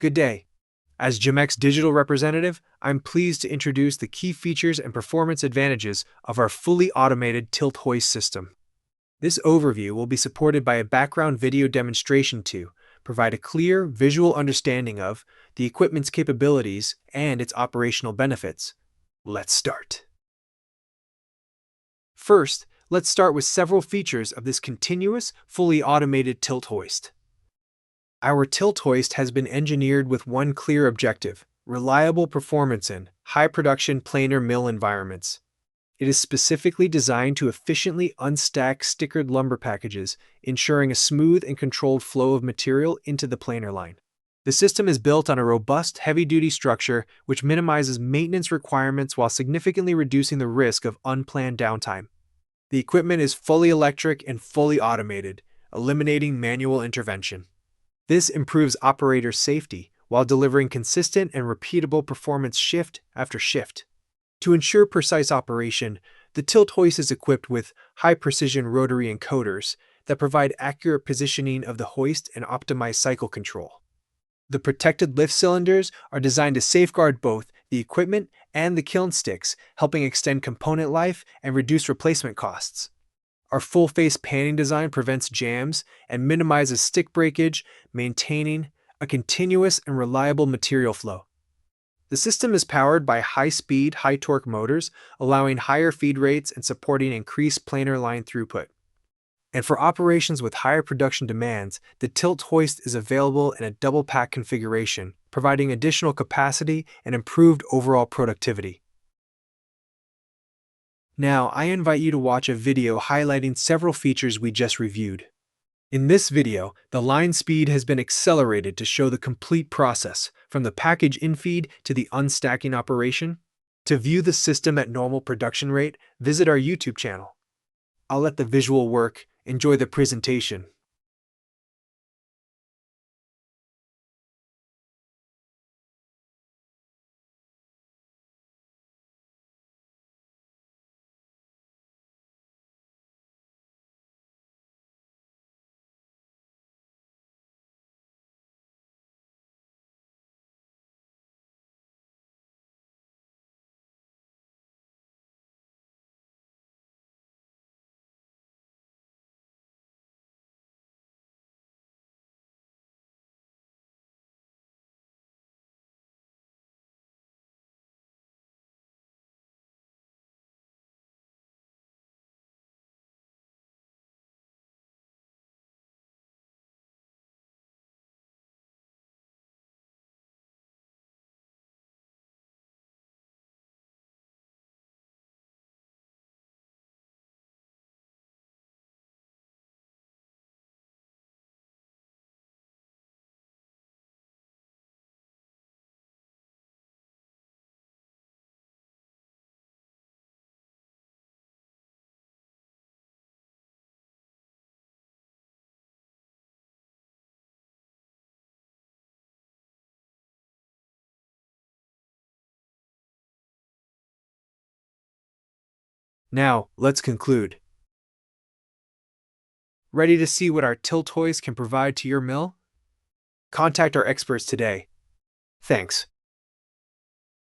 Good day. As Jamex's digital representative, I'm pleased to introduce the key features and performance advantages of our fully automated tilt hoist system. This overview will be supported by a background video demonstration to provide a clear visual understanding of the equipment's capabilities and its operational benefits. Let's start. First, let's start with several features of this continuous, fully automated tilt hoist. Our tilt hoist has been engineered with one clear objective: reliable performance in high-production planar mill environments. It is specifically designed to efficiently unstack stickered lumber packages, ensuring a smooth and controlled flow of material into the planer line. The system is built on a robust, heavy-duty structure which minimizes maintenance requirements while significantly reducing the risk of unplanned downtime. The equipment is fully electric and fully automated, eliminating manual intervention. This improves operator safety while delivering consistent and repeatable performance shift after shift. To ensure precise operation, the tilt hoist is equipped with high-precision rotary encoders that provide accurate positioning of the hoist and optimize cycle control. The protected lift cylinders are designed to safeguard both the equipment and the kiln sticks, helping extend component life and reduce replacement costs. Our full-face panning design prevents jams and minimizes stick breakage, maintaining a continuous and reliable material flow. The system is powered by high-speed, high-torque motors, allowing higher feed rates and supporting increased planar line throughput. And for operations with higher production demands, the tilt hoist is available in a double-pack configuration, providing additional capacity and improved overall productivity. Now, I invite you to watch a video highlighting several features we just reviewed. In this video, the line speed has been accelerated to show the complete process, from the package infeed to the unstacking operation. To view the system at normal production rate, visit our YouTube channel. I'll let the visual work. Enjoy the presentation. Now, let's conclude. Ready to see what our tilt hoist can provide to your mill? Contact our experts today. Thanks.